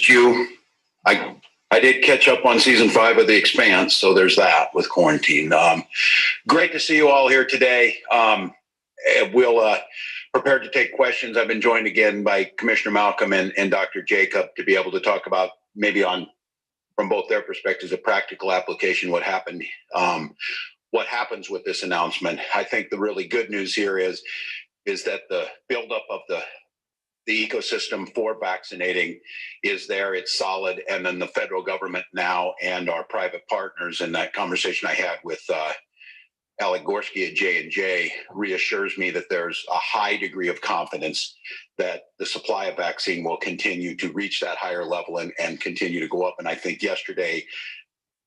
missed you. I did catch up on season 5 of The Expanse, so there's that with quarantine. Great to see you all here today. We'll prepare to take questions. I've been joined again by Commissioner Malcolm and Dr. Jacob to be able to talk about maybe from both their perspectives, a practical application, what happens with this announcement. I think the really good news here is that the buildup of the ecosystem for vaccinating is there, it's solid, and then the federal government now and our private partners, and that conversation I had with Alec Gorski at J&J reassures me that there's a high degree of confidence that the supply of vaccine will continue to reach that higher level and continue to go up. And I think yesterday,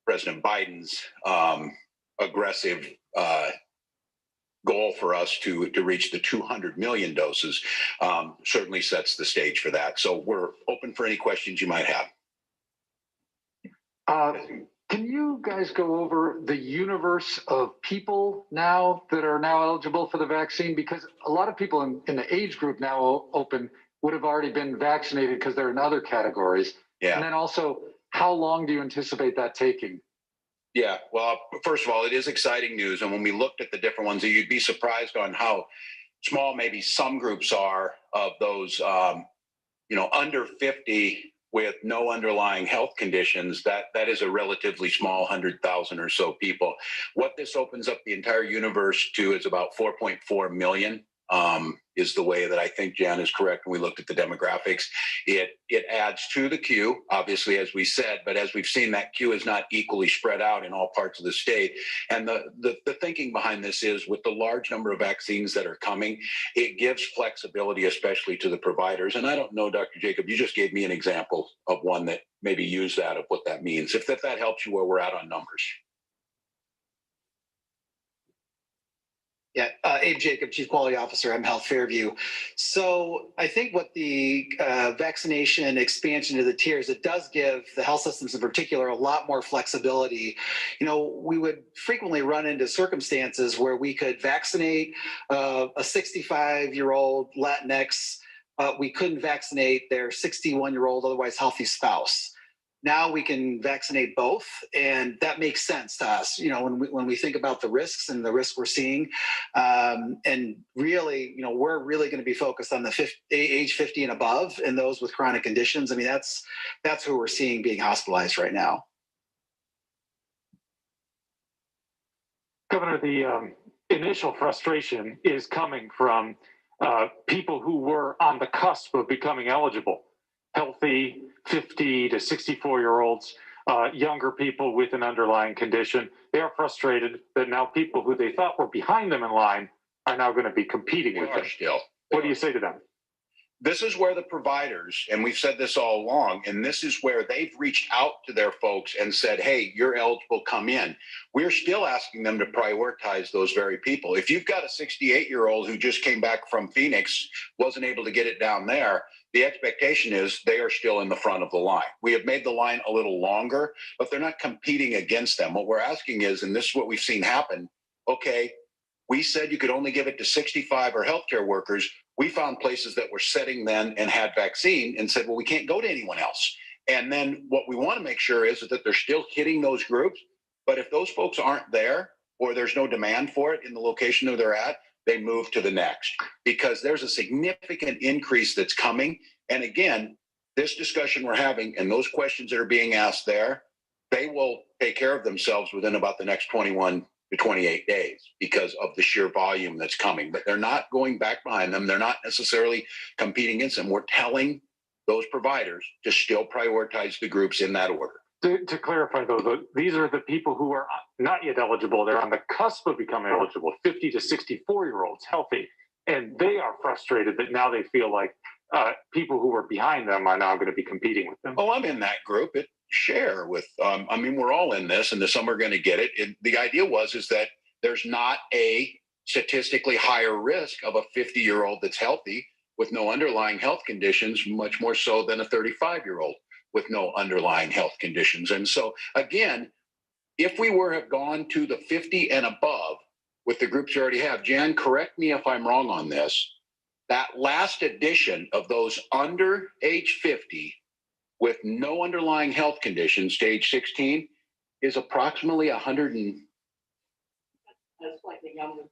President Biden's aggressive goal for us to reach the 200 million doses certainly sets the stage for that. So we're open for any questions you might have. Can you guys go over the universe of people now that are now eligible for the vaccine? Because a lot of people in the age group now open would have already been vaccinated because they're in other categories. Yeah. And then also, how long do you anticipate that taking? Yeah, well, first of all, it is exciting news. And when we looked at the different ones, you'd be surprised on how small maybe some groups are of those, under 50 with no underlying health conditions. That is a relatively small 100,000 or so people. What this opens up the entire universe to is about 4.4 million. Is the way that I think Jan is correct when we looked at the demographics. It adds to the queue, obviously, as we said, but as we've seen, that queue is not equally spread out in all parts of the state. And the thinking behind this is with the large number of vaccines that are coming, it gives flexibility, especially to the providers. And I don't know, Dr. Jacob, you just gave me an example of one that maybe used that, of what that means, if that helps you where we're at on numbers. Yeah, Abe Jacob, Chief Quality Officer, mHealth Fairview. So I think what the vaccination expansion to the tiers, it does give the health systems in particular a lot more flexibility. We would frequently run into circumstances where we could vaccinate a 65-year-old Latinx, but we couldn't vaccinate their 61-year-old otherwise healthy spouse. Now we can vaccinate both, and that makes sense to us. When we think about the risks and the risk we're seeing, and really, we're really going to be focused on the age 50 and above, and those with chronic conditions. I mean, that's who we're seeing being hospitalized right now. Governor, the initial frustration is coming from people who were on the cusp of becoming eligible. Healthy 50 to 64-year-olds, younger people with an underlying condition. They are frustrated that now people who they thought were behind them in line are now going to be competing with them. What do you say to them? This is where the providers, and we've said this all along, and this is where they've reached out to their folks and said, hey, you're eligible, come in. We're still asking them to prioritize those very people. If you've got a 68-year-old who just came back from Phoenix, wasn't able to get it down there, the expectation is they are still in the front of the line. We have made the line a little longer, but they're not competing against them. What we're asking is, and this is what we've seen happen, okay, we said you could only give it to 65 or healthcare workers. We found places that were setting then and had vaccine and said, well, we can't go to anyone else. And then what we want to make sure is that they're still hitting those groups. But if those folks aren't there or there's no demand for it in the location that they're at, they move to the next, because there's a significant increase that's coming. And again, this discussion we're having and those questions that are being asked there, they will take care of themselves within about the next 21 to 28 days because of the sheer volume that's coming. But they're not going back behind them. They're not necessarily competing against them. We're telling those providers to still prioritize the groups in that order. To clarify, though, these are the people who are not yet eligible. They're on the cusp of becoming eligible, 50 to 64-year-olds, healthy. And they are frustrated that now they feel like people who are behind them are now going to be competing with them. Oh, I'm in that group. Share with, we're all in this, and some are going to get it. The idea is that there's not a statistically higher risk of a 50-year-old that's healthy with no underlying health conditions, much more so than a 35-year-old with no underlying health conditions. And so, again, if we have gone to the 50 and above with the groups you already have, Jan, correct me if I'm wrong on this, that last addition of those under age 50 with no underlying health conditions to age 16 is approximately 100 and That's slightly younger.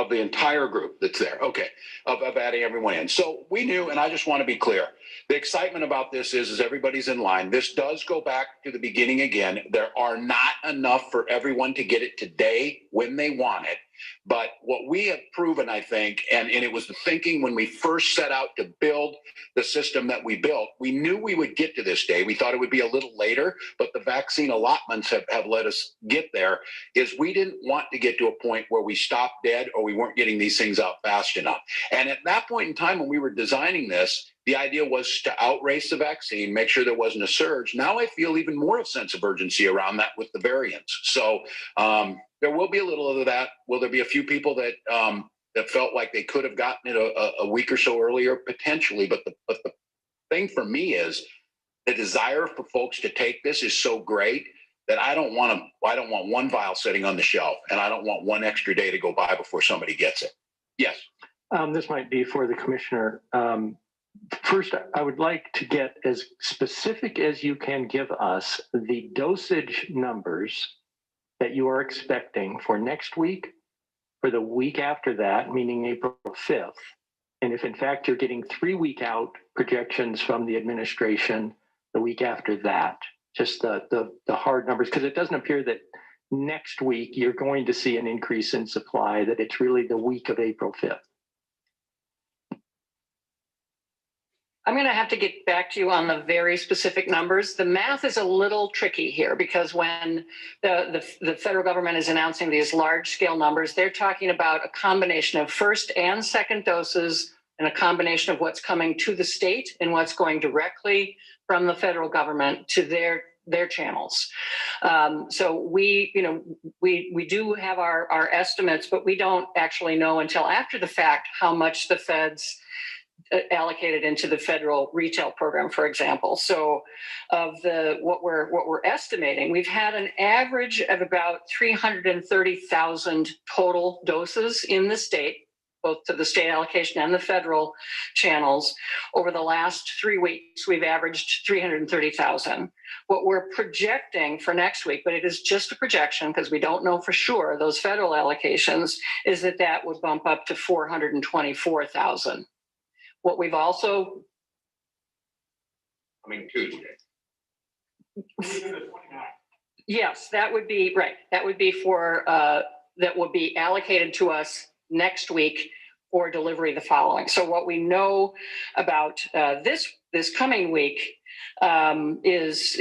of the entire group that's there. Okay. Of adding everyone in. So we knew, and I just want to be clear, the excitement about this is everybody's in line. This does go back to the beginning again. There are not enough for everyone to get it today when they want it. But what we have proven, I think, and it was the thinking when we first set out to build the system that we built, we knew we would get to this day. We thought it would be a little later, but the vaccine allotments have let us get there, is we didn't want to get to a point where we stopped dead or we weren't getting these things out fast enough. And at that point in time, when we were designing this, the idea was to outrace the vaccine, make sure there wasn't a surge. Now I feel even more of a sense of urgency around that with the variants. So there will be a little of that. Will there be a few people that that felt like they could have gotten it a week or so earlier? Potentially. But the thing for me is the desire for folks to take this is so great that I don't want one vial sitting on the shelf, and I don't want one extra day to go by before somebody gets it. Yes. This might be for the commissioner. First, I would like to get as specific as you can give us the dosage numbers that you are expecting for next week, for the week after that, meaning April 5th. And if in fact you're getting 3 week out projections from the administration the week after that, just the hard numbers, because it doesn't appear that next week you're going to see an increase in supply, that it's really the week of April 5th. I'm going to have to get back to you on the very specific numbers. The math is a little tricky here because when the federal government is announcing these large scale numbers, they're talking about a combination of first and second doses and a combination of what's coming to the state and what's going directly from the federal government to their channels. So we do have our estimates, but we don't actually know until after the fact how much the feds allocated into the federal retail program, for example. So of what we're estimating, we've had an average of about 330,000 total doses in the state, both to the state allocation and the federal channels. Over the last 3 weeks, we've averaged 330,000. What we're projecting for next week, but it is just a projection because we don't know for sure, those federal allocations, is that would bump up to 424,000. What we've also, Tuesday. Yes, that would be right. That would be for that would be allocated to us next week for delivery the following. So what we know about this coming week is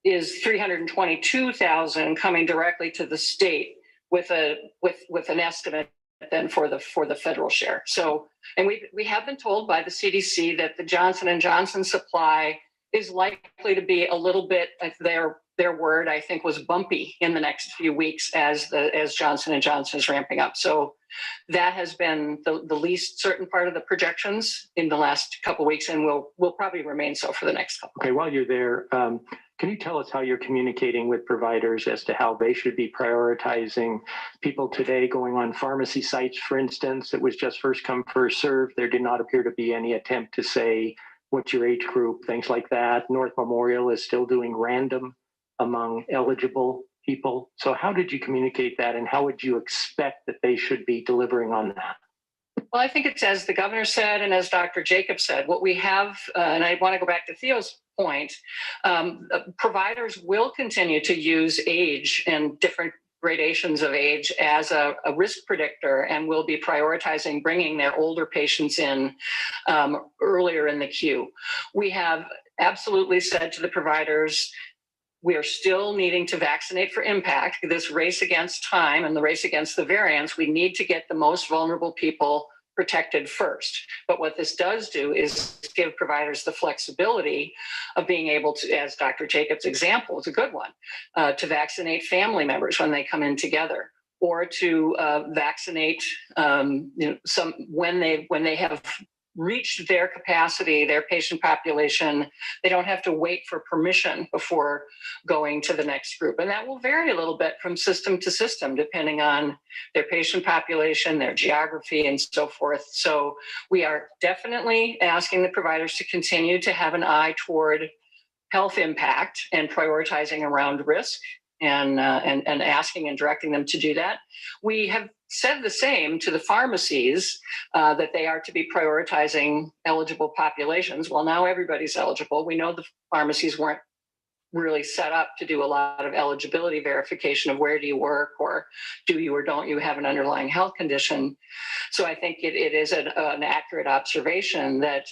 322,000 coming directly to the state with an estimate then for the federal share. So, and we have been told by the CDC that the Johnson & Johnson supply is likely to be a little bit, their word, I think, was bumpy in the next few weeks as Johnson & Johnson is ramping up. So that has been the least certain part of the projections in the last couple of weeks, and will probably remain so for the next couple. Okay, while you're there, can you tell us how you're communicating with providers as to how they should be prioritizing people today going on pharmacy sites, for instance? It was just first come, first serve. There did not appear to be any attempt to say, what's your age group, things like that. North Memorial is still doing random among eligible people. So how did you communicate that, and how would you expect that they should be delivering on that? Well, I think it's as the governor said and as Dr. Jacob said, what we have, and I want to go back to Theo's point, providers will continue to use age and different gradations of age as a risk predictor, and will be prioritizing bringing their older patients in earlier in the queue. We have absolutely said to the providers, we are still needing to vaccinate for impact. This race against time and the race against the variants, we need to get the most vulnerable people protected first. But what this does do is give providers the flexibility of being able to, as Dr. Jacobs' example is a good one, to vaccinate family members when they come in together, or to vaccinate some when they have reached their capacity, their patient population. They don't have to wait for permission before going to the next group. And that will vary a little bit from system to system, depending on their patient population, their geography, and so forth. So we are definitely asking the providers to continue to have an eye toward health impact and prioritizing around risk, and asking and directing them to do that. We have said the same to the pharmacies, that they are to be prioritizing eligible populations. Well, now everybody's eligible. We know the pharmacies weren't really set up to do a lot of eligibility verification of where do you work, or do you or don't you have an underlying health condition. So I think it is an accurate observation that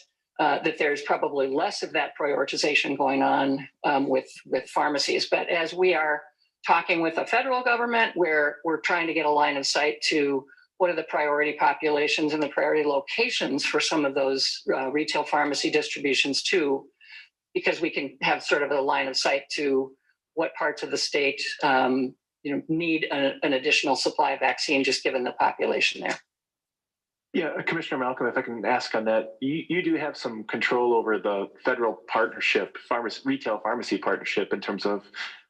there's probably less of that prioritization going on with pharmacies. But as we are talking with the federal government, where we're trying to get a line of sight to what are the priority populations and the priority locations for some of those retail pharmacy distributions too, because we can have sort of a line of sight to what parts of the state need an additional supply of vaccine, just given the population there. Yeah, Commissioner Malcolm, if I can ask on that, you do have some control over the federal partnership, retail pharmacy partnership, in terms of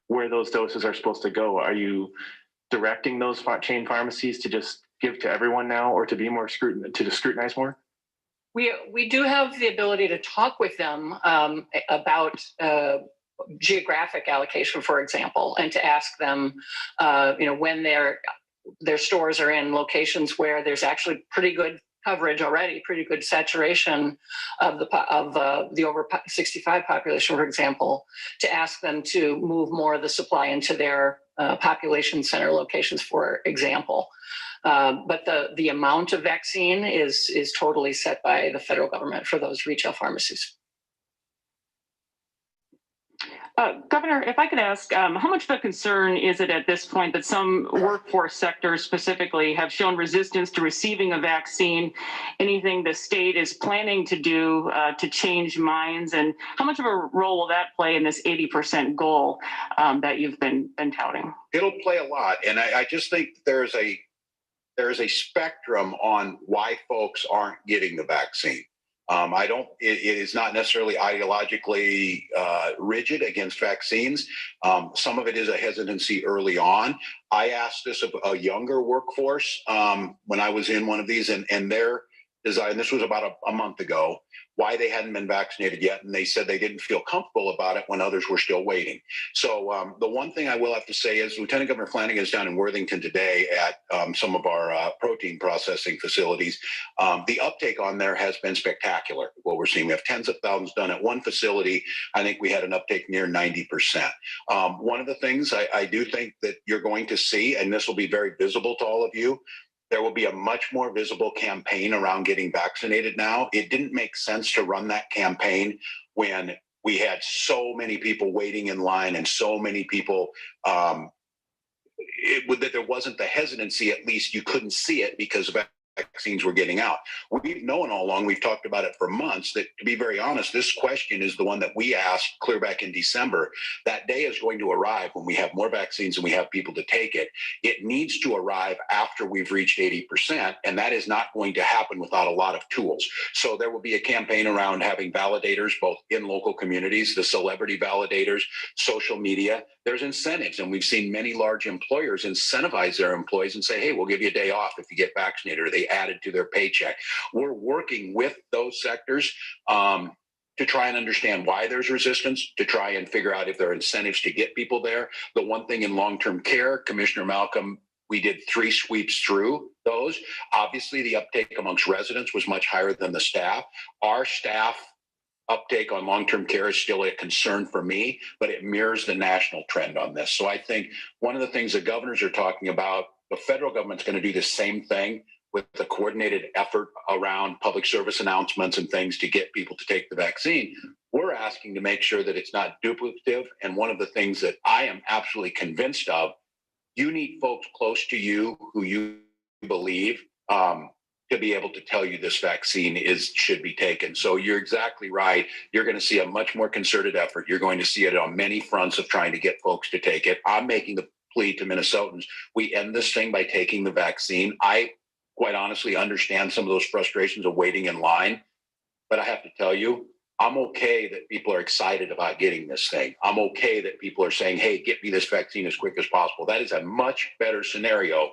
where those doses are supposed to go. Are you directing those chain pharmacies to just give to everyone now, or to be more scrutinize more? We do have the ability to talk with them about geographic allocation, for example, and to ask them, when their stores are in locations where there's actually pretty good coverage already, pretty good saturation of the over 65 population, for example, to ask them to move more of the supply into their population center locations, for example. But the amount of vaccine is totally set by the federal government for those retail pharmacies. Governor, if I could ask, how much of a concern is it at this point that some workforce sectors specifically have shown resistance to receiving a vaccine? Anything the state is planning to do to change minds? And how much of a role will that play in this 80% goal that you've been touting? It'll play a lot. And I just think there is a spectrum on why folks aren't getting the vaccine. It is not necessarily ideologically rigid against vaccines. Some of it is a hesitancy early on. I asked this of a younger workforce when I was in one of these, and their design, this was about a month ago, why they hadn't been vaccinated yet. And they said they didn't feel comfortable about it when others were still waiting. So the one thing I will have to say is Lieutenant Governor Flanagan is down in Worthington today at some of our protein processing facilities. The uptake on there has been spectacular. What we're seeing, we have tens of thousands done at one facility. I think we had an uptake near 90%. One of the things I do think that you're going to see, and this will be very visible to all of you, there will be a much more visible campaign around getting vaccinated now. It didn't make sense to run that campaign when we had so many people waiting in line and so many people that there wasn't the hesitancy. At least you couldn't see it because vaccines were getting out. We've known all along, we've talked about it for months, that, to be very honest, this question is the one that we asked clear back in December. That day is going to arrive when we have more vaccines and we have people to take it. It needs to arrive after we've reached 80%, and that is not going to happen without a lot of tools. So there will be a campaign around having validators, both in local communities, the celebrity validators, social media. There's incentives, and we've seen many large employers incentivize their employees and say, hey, we'll give you a day off if you get vaccinated, or they add it to their paycheck. We're working with those sectors to try and understand why there's resistance, to try and figure out if there are incentives to get people there. The one thing in long-term care, Commissioner Malcolm, we did 3 sweeps through those. Obviously, the uptake amongst residents was much higher than the staff. Our staff uptake on long-term care is still a concern for me, but it mirrors the national trend on this. So I think one of the things the governors are talking about, the federal government's going to do the same thing with the coordinated effort around public service announcements and things to get people to take the vaccine. We're asking to make sure that it's not duplicative. And one of the things that I am absolutely convinced of, you need folks close to you who you believe to be able to tell you this vaccine should be taken. So you're exactly right. You're going to see a much more concerted effort. You're going to see it on many fronts of trying to get folks to take it. I'm making the plea to Minnesotans. We end this thing by taking the vaccine. I quite honestly understand some of those frustrations of waiting in line. But I have to tell you, I'm okay that people are excited about getting this thing. I'm okay that people are saying, hey, get me this vaccine as quick as possible. That is a much better scenario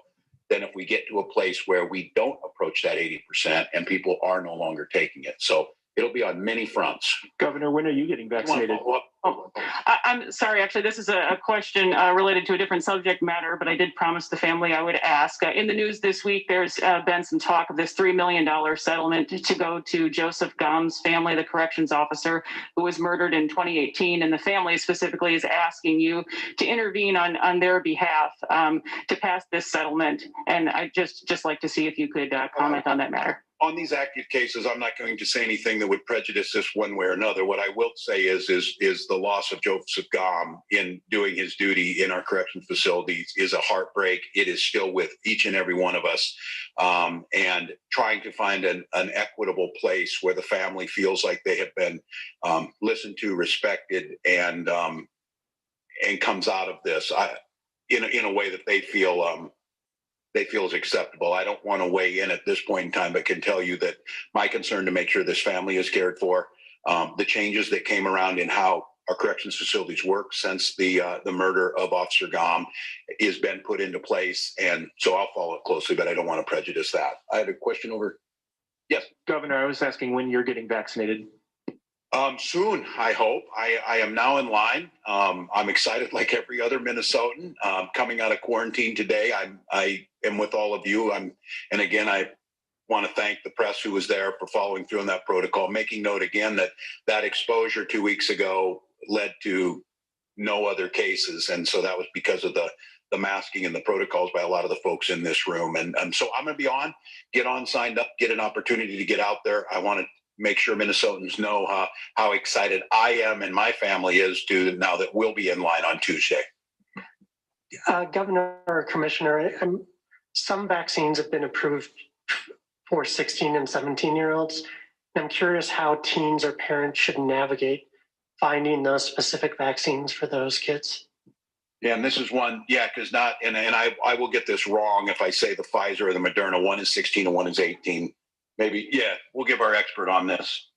than if we get to a place where we don't approach that 80% and people are no longer taking it. So it'll be on many fronts. Governor, when are you getting vaccinated? I'm sorry, actually, this is a question related to a different subject matter, but I did promise the family I would ask. In the news this week, there's been some talk of this $3 million settlement to go to Joseph Gom's family, the corrections officer who was murdered in 2018. And the family specifically is asking you to intervene on their behalf to pass this settlement. And I'd just like to see if you could comment on that matter. On these active cases, I'm not going to say anything that would prejudice this one way or another. What I will say is the loss of Joseph Gom in doing his duty in our correction facilities is a heartbreak. It is still with each and every one of us, and trying to find an equitable place where the family feels like they have been listened to, respected, and comes out of this in a way that they feel is acceptable. I don't want to weigh in at this point in time, but can tell you that my concern to make sure this family is cared for, the changes that came around in how our corrections facilities work since the murder of Officer Gom has been put into place. And so I'll follow it closely, but I don't want to prejudice that. I had a question over. Yes. Governor, I was asking when you're getting vaccinated. Soon, I hope. I am now in line. I'm excited like every other Minnesotan. Coming out of quarantine today, I am with all of you. And again, I want to thank the press who was there for following through on that protocol, making note again that exposure 2 weeks ago led to no other cases. And so that was because of the masking and the protocols by a lot of the folks in this room. And so I'm going to be get on, signed up, get an opportunity to get out there. I want to make sure Minnesotans know how excited I am and my family is to now that we'll be in line on Tuesday. Governor or Commissioner, some vaccines have been approved for 16 and 17-year-olds. I'm curious how teens or parents should navigate finding those specific vaccines for those kids. Yeah, and this is one, because I will get this wrong if I say the Pfizer or the Moderna, one is 16 and one is 18. Maybe, we'll give our expert on this.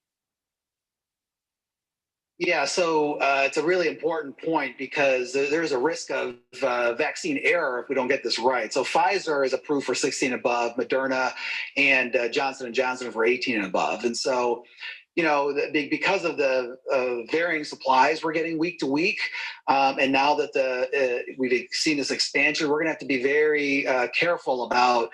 Yeah, so it's a really important point because there's a risk of vaccine error if we don't get this right. So Pfizer is approved for 16 and above, Moderna and Johnson & Johnson for 18 and above. And so, because of the varying supplies we're getting week to week, and now that we've seen this expansion, we're going to have to be very careful about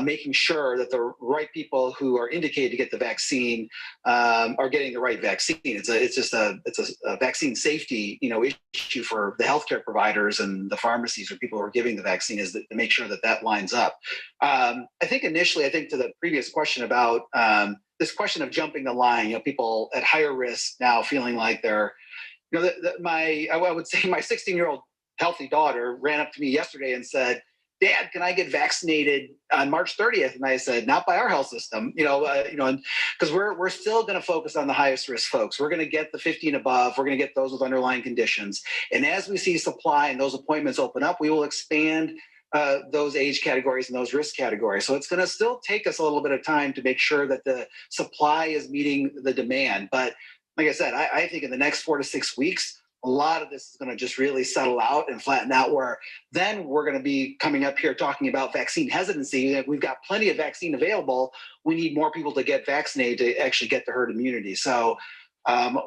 making sure that the right people who are indicated to get the vaccine are getting the right vaccine. It's a vaccine safety issue for the healthcare providers and the pharmacies or people who are giving the vaccine, is to make sure that lines up. I think initially, to the previous question about this question of jumping the line, people at higher risk now feeling like they're, I would say my 16-year-old healthy daughter ran up to me yesterday and said, "Dad, can I get vaccinated on March 30th?" And I said, "Not by our health system, because we're still going to focus on the highest risk folks. We're going to get the 50 and above. We're going to get those with underlying conditions. And as we see supply and those appointments open up, we will expand those age categories and those risk categories. So it's going to still take us a little bit of time to make sure that the supply is meeting the demand. But like I said, I think in the next 4 to 6 weeks, a lot of this is going to just really settle out and flatten out, where then we're going to be coming up here talking about vaccine hesitancy. We've got plenty of vaccine available. We need more people to get vaccinated to actually get the herd immunity. So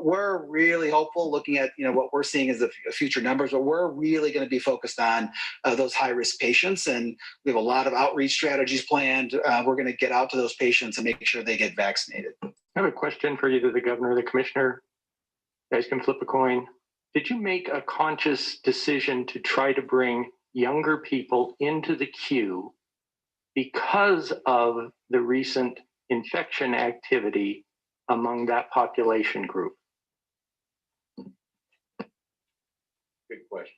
we're really hopeful, looking at what we're seeing as the future numbers, but we're really going to be focused on those high-risk patients, and we have a lot of outreach strategies planned. We're going to get out to those patients and make sure they get vaccinated. I have a question for either the governor or the commissioner. You guys can flip a coin. Did you make a conscious decision to try to bring younger people into the queue because of the recent infection activity among that population group? Good question.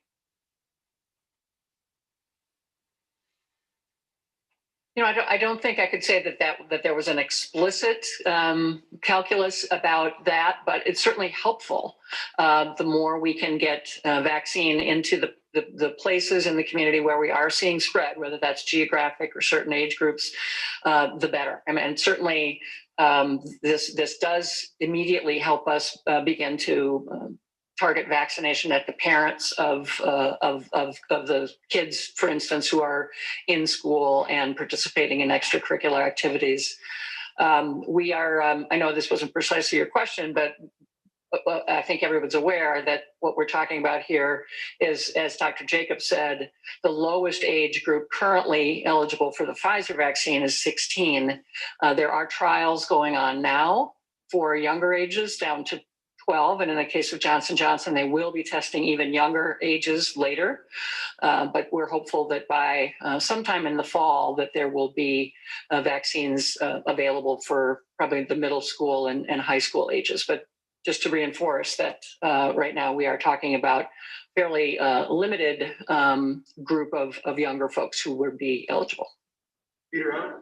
I don't think I could say that there was an explicit calculus about that, but it's certainly helpful. The more we can get vaccine into the places in the community where we are seeing spread, whether that's geographic or certain age groups, the better. And certainly this does immediately help us begin to target vaccination at the parents of the kids, for instance, who are in school and participating in extracurricular activities. We are, I know this wasn't precisely your question, but I think everyone's aware that what we're talking about here is, as Dr. Jacobs said, the lowest age group currently eligible for the Pfizer vaccine is 16. There are trials going on now for younger ages down to 12. And in the case of Johnson & Johnson, they will be testing even younger ages later. But we're hopeful that by sometime in the fall that there will be vaccines available for probably the middle school and high school ages. But just to reinforce that right now we are talking about fairly limited group of younger folks who would be eligible. Peter,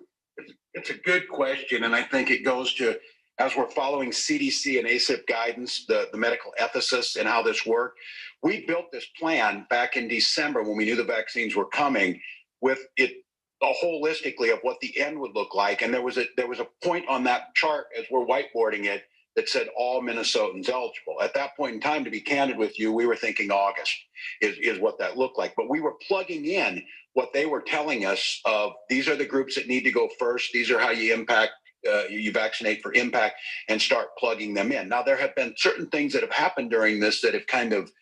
it's a good question. And I think it goes to, as we're following CDC and ACIP guidance, the medical ethicists and how this worked, we built this plan back in December when we knew the vaccines were coming with it holistically of what the end would look like. And there was a point on that chart as we're whiteboarding it that said all Minnesotans eligible. At that point in time, to be candid with you, we were thinking August is what that looked like. But we were plugging in what they were telling us of these are the groups that need to go first. These are how you impact, you vaccinate for impact, and start plugging them in. Now, there have been certain things that have happened during this that have kind of,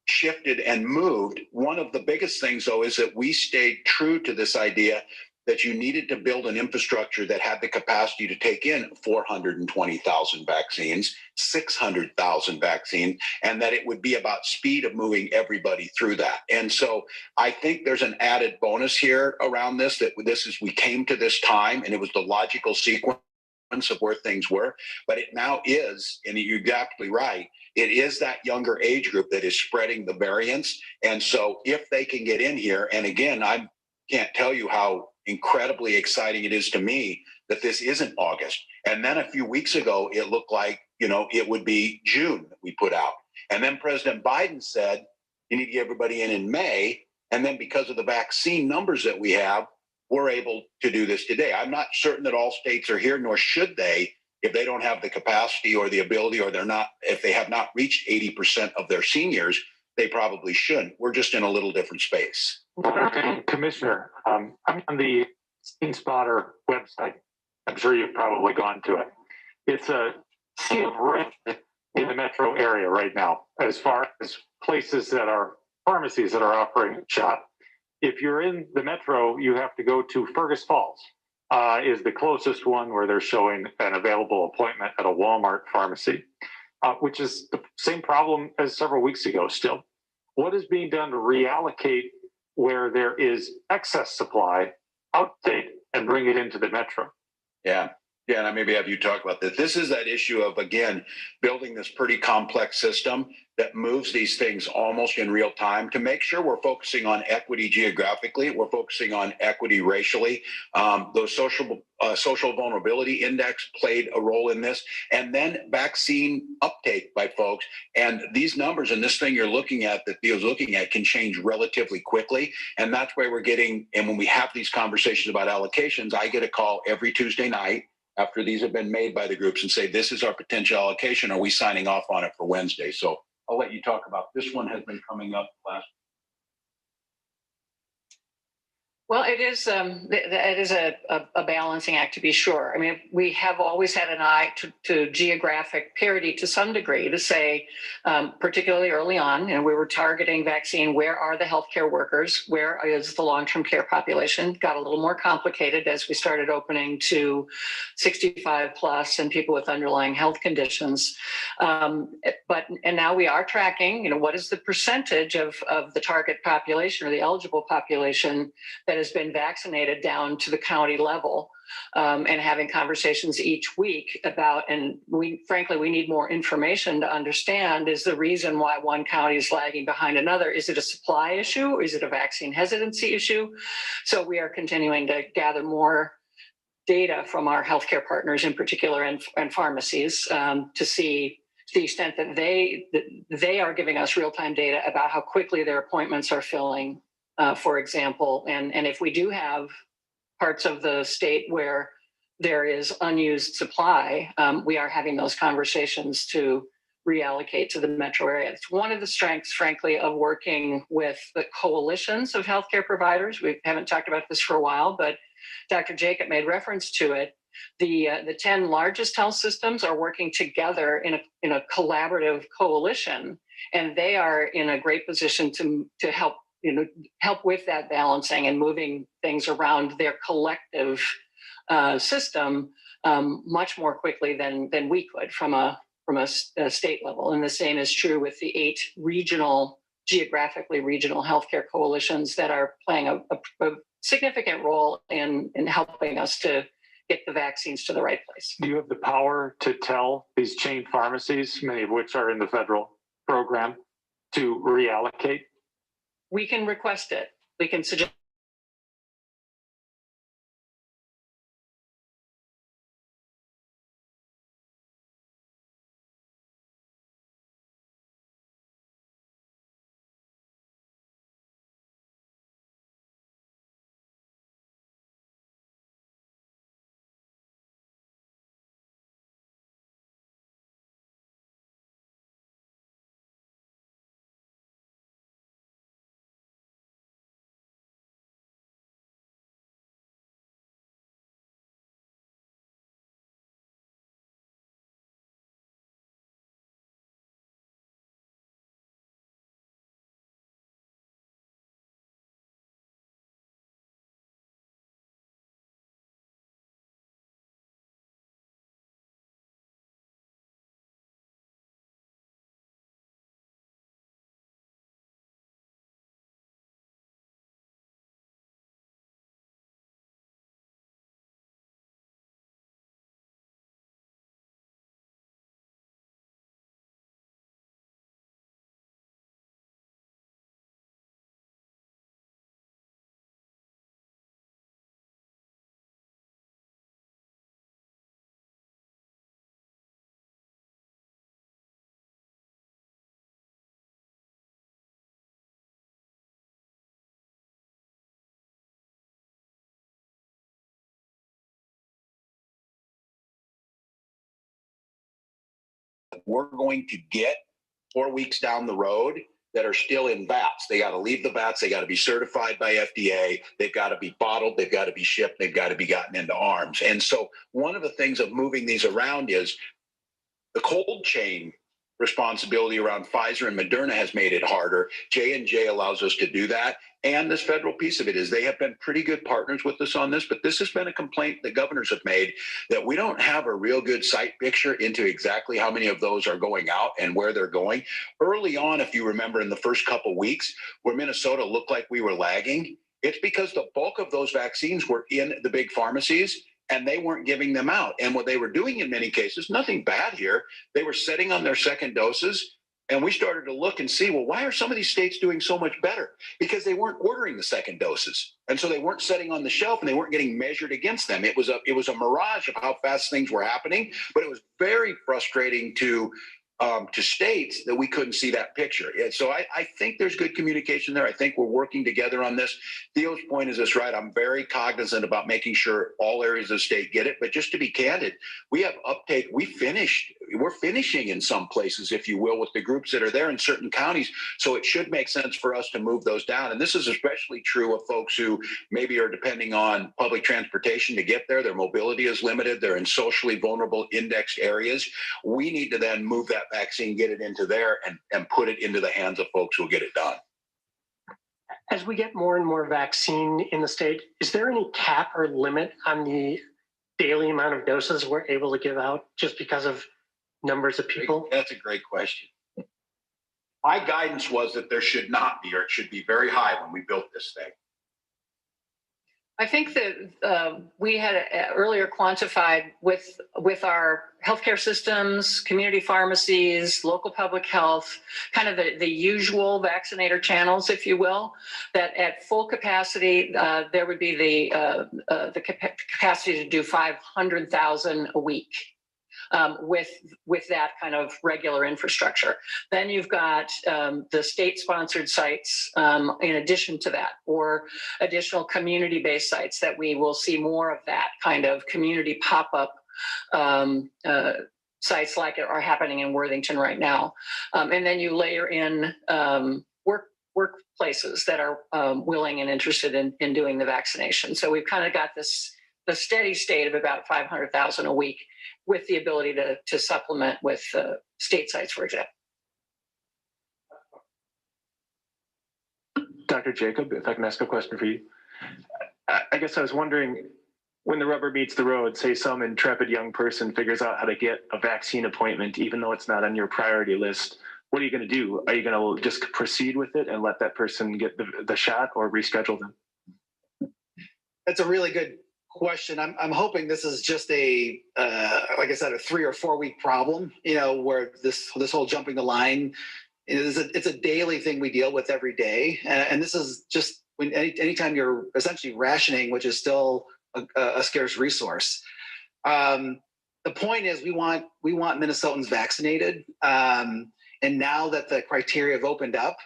shifted and moved. One of the biggest things, though, is that we stayed true to this idea that you needed to build an infrastructure that had the capacity to take in 420,000 vaccines, 600,000 vaccines, and that it would be about speed of moving everybody through that. And so I think there's an added bonus here around this, that we came to this time and it was the logical sequence of where things were, but it now is, and you're exactly right, it is that younger age group that is spreading the variants. And so if they can get in here, and again, I can't tell you how incredibly exciting it is to me that this isn't August. And then a few weeks ago, it looked like, it would be June that we put out. And then President Biden said, you need to get everybody in May. And then because of the vaccine numbers that we have, we're able to do this today. I'm not certain that all states are here, nor should they, if they don't have the capacity or the ability, or if they have not reached 80% of their seniors, they probably shouldn't. We're just in a little different space. Commissioner, I'm on the Scene Spotter website. I'm sure you've probably gone to it. It's a sea of red in the metro area right now, as far as places that are pharmacies that are offering a shot. If you're in the metro, you have to go to Fergus Falls, is the closest one where they're showing an available appointment at a Walmart pharmacy, which is the same problem as several weeks ago still. What is being done to reallocate where there is excess supply outstate and bring it into the metro? Yeah, and I maybe have you talk about this. This is that issue of, again, building this pretty complex system that moves these things almost in real time to make sure we're focusing on equity geographically, we're focusing on equity racially. Those social vulnerability index played a role in this, and then vaccine uptake by folks. And these numbers and this thing you're looking at, that Theo's looking at, can change relatively quickly. And that's why we're getting, and when we have these conversations about allocations, I get a call every Tuesday night after these have been made by the groups and say, this is our potential allocation. Are we signing off on it for Wednesday? So I'll let you talk about this one. Has been coming up last. Well, it is a balancing act, to be sure. I mean, we have always had an eye to geographic parity to some degree, to say, particularly early on, we were targeting vaccine. Where are the healthcare workers? Where is the long-term care population? Got a little more complicated as we started opening to 65 plus and people with underlying health conditions. And now we are tracking, what is the percentage of the target population or the eligible population that has been vaccinated down to the county level, and having conversations each week about, and we need more information to understand, is the reason why one county is lagging behind another. Is it a supply issue? Is it a vaccine hesitancy issue? So we are continuing to gather more data from our healthcare partners in particular, and pharmacies, to see to the extent that they are giving us real-time data about how quickly their appointments are filling, for example. And if we do have parts of the state where there is unused supply, we are having those conversations to reallocate to the metro area. It's one of the strengths, frankly, of working with the coalitions of healthcare providers. We haven't talked about this for a while, but Dr. Jacob made reference to it. The 10 largest health systems are working together in a collaborative coalition, and they are in a great position to help help with that balancing and moving things around their collective system much more quickly than we could from a state level. And the same is true with the 8 geographically regional healthcare coalitions that are playing a significant role in helping us to get the vaccines to the right place. Do you have the power to tell these chain pharmacies, many of which are in the federal program, to reallocate? We can request it. We can suggest. We're going to get 4 weeks down the road that are still in vats. They got to leave the vats. They got to be certified by FDA. They've got to be bottled. They've got to be shipped. They've got to be gotten into arms. And so one of the things of moving these around is the cold chain responsibility around Pfizer and Moderna has made it harder. J&J allows us to do that. And this federal piece of it is they have been pretty good partners with us on this, but this has been a complaint the governors have made that we don't have a real good sight picture into exactly how many of those are going out and where they're going. Early on, if you remember in the first couple of weeks where Minnesota looked like we were lagging, it's because the bulk of those vaccines were in the big pharmacies and they weren't giving them out. And what they were doing in many cases, nothing bad here, they were setting on their second doses. And we started to look and see, well, why are some of these states doing so much better? Because they weren't ordering the second doses. And so they weren't setting on the shelf and they weren't getting measured against them. It was a mirage of how fast things were happening, but it was very frustrating to states that we couldn't see that picture. So I think there's good communication there. I think we're working together on this. Theo's point is this, right? I'm very cognizant about making sure all areas of the state get it. But just to be candid, we have uptake. We're finishing in some places, if you will, with the groups that are there in certain counties. So it should make sense for us to move those down. And this is especially true of folks who maybe are depending on public transportation to get there. Their mobility is limited. They're in socially vulnerable indexed areas. We need to then move that vaccine, get it into there and put it into the hands of folks who will get it done. As we get more and more vaccine in the state, is there any cap or limit on the daily amount of doses we're able to give out just because of numbers of people? That's a great question. My guidance was that there should not be, or it should be very high when we built this thing. I think that we had earlier quantified with our healthcare systems, community pharmacies, local public health, kind of the usual vaccinator channels, if you will, that at full capacity, there would be the capacity to do 500,000 a week. with that kind of regular infrastructure. Then you've got the state-sponsored sites in addition to that, or additional community-based sites that we will see more of that kind of community pop-up sites like it are happening in Worthington right now. And then you layer in workplaces that are willing and interested in doing the vaccination. So we've kind of got the steady state of about 500,000 a week with the ability to supplement with state sites, for example. Dr. Jacob, if I can ask a question for you. I guess I was wondering, when the rubber meets the road, say some intrepid young person figures out how to get a vaccine appointment, even though it's not on your priority list, what are you going to do? Are you going to just proceed with it and let that person get the shot, or reschedule them? That's a really good question. I'm hoping this is just a like I said, a 3 or 4 week problem, where this whole jumping the line it's a daily thing we deal with every day. And this is just when anytime you're essentially rationing, which is still a scarce resource. The point is we want Minnesotans vaccinated. And now that the criteria have opened up,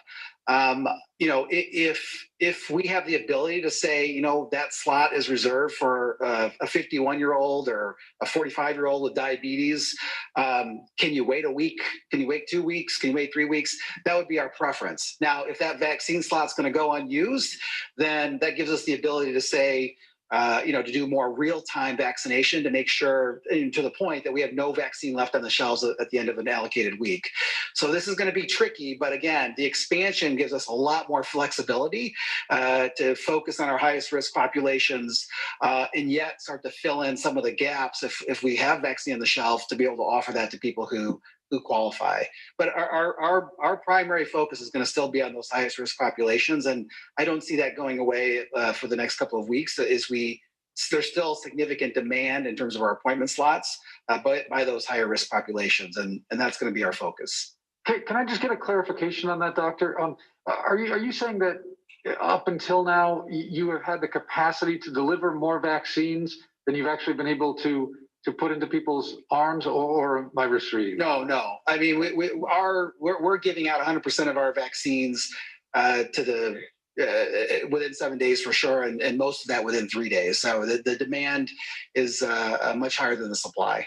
if we have the ability to say, that slot is reserved for a 51-year-old or a 45-year-old with diabetes, can you wait a week? Can you wait 2 weeks? Can you wait 3 weeks? That would be our preference. Now, if that vaccine slot's going to go unused, then that gives us the ability to say, to do more real-time vaccination to make sure, and to the point that we have no vaccine left on the shelves at the end of an allocated week. So this is going to be tricky, but again, the expansion gives us a lot more flexibility to focus on our highest risk populations and yet start to fill in some of the gaps if we have vaccine on the shelf to be able to offer that to people who qualify. But our primary focus is going to still be on those highest risk populations, and I don't see that going away for the next couple of weeks. There's still significant demand in terms of our appointment slots, but by those higher risk populations, and that's going to be our focus. Can I just get a clarification on that, Doctor? Are you saying that up until now you have had the capacity to deliver more vaccines than you've actually been able to put into people's arms, or am I misreading? No. I mean, we're giving out 100% of our vaccines to within 7 days for sure, and most of that within 3 days. So the demand is much higher than the supply.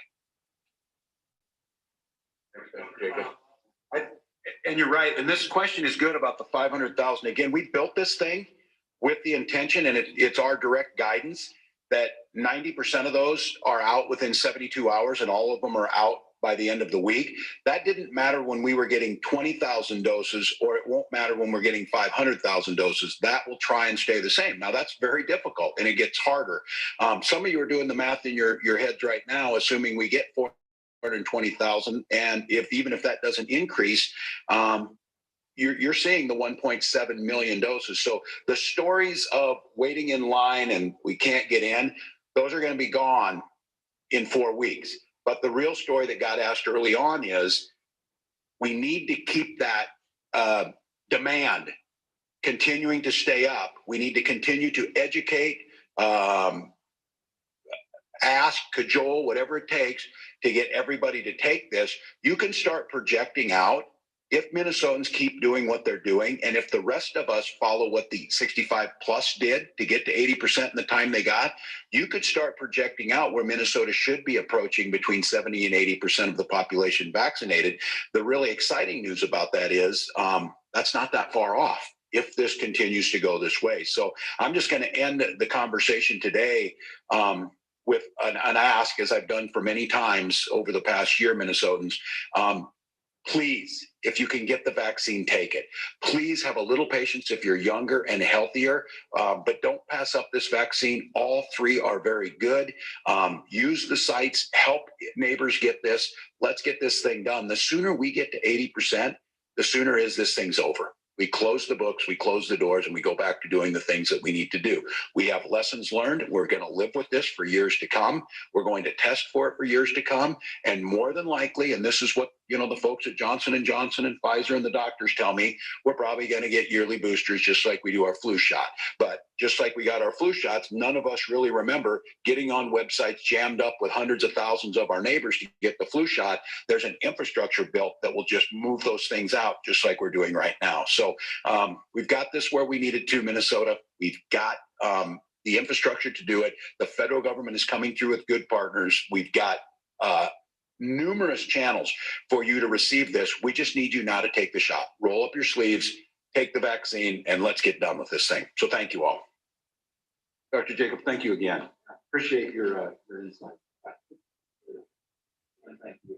And you're right. And this question is good about the 500,000. Again, we built this thing with the intention, and it's our direct guidance that 90% of those are out within 72 hours, and all of them are out by the end of the week. That didn't matter when we were getting 20,000 doses, or it won't matter when we're getting 500,000 doses. That will try and stay the same. Now, that's very difficult, and it gets harder. Some of you are doing the math in your heads right now, assuming we get 420,000, and even if that doesn't increase, you're seeing the 1.7 million doses. So the stories of waiting in line and we can't get in, those are going to be gone in 4 weeks. But the real story that got asked early on is we need to keep that demand continuing to stay up. We need to continue to educate, ask, cajole, whatever it takes to get everybody to take this. You can start projecting out, if Minnesotans keep doing what they're doing, and if the rest of us follow what the 65 plus did to get to 80% in the time they got, you could start projecting out where Minnesota should be approaching between 70 and 80% of the population vaccinated. The really exciting news about that is that's not that far off if this continues to go this way. So I'm just going to end the conversation today with an ask, as I've done for many times over the past year, Minnesotans. Please, if you can get the vaccine, take it. Please have a little patience if you're younger and healthier, but don't pass up this vaccine. All three are very good. Use the sites, help neighbors get this. Let's get this thing done. The sooner we get to 80%, the sooner is this thing's over. We close the books, we close the doors, and we go back to doing the things that we need to do. We have lessons learned. We're going to live with this for years to come. We're going to test for it for years to come. And more than likely, and this is what the folks at Johnson & Johnson and Pfizer and the doctors tell me we're probably going to get yearly boosters just like we do our flu shot. But just like we got our flu shots, none of us really remember getting on websites jammed up with hundreds of thousands of our neighbors to get the flu shot. There's an infrastructure built that will just move those things out just like we're doing right now. So we've got this where we needed to, Minnesota. We've got the infrastructure to do it. The federal government is coming through with good partners. We've got numerous channels for you to receive this. We just need you now to take the shot. Roll up your sleeves, take the vaccine, and let's get done with this thing. So thank you all. Dr. Jacob, thank you again. Appreciate your insight. Thank you.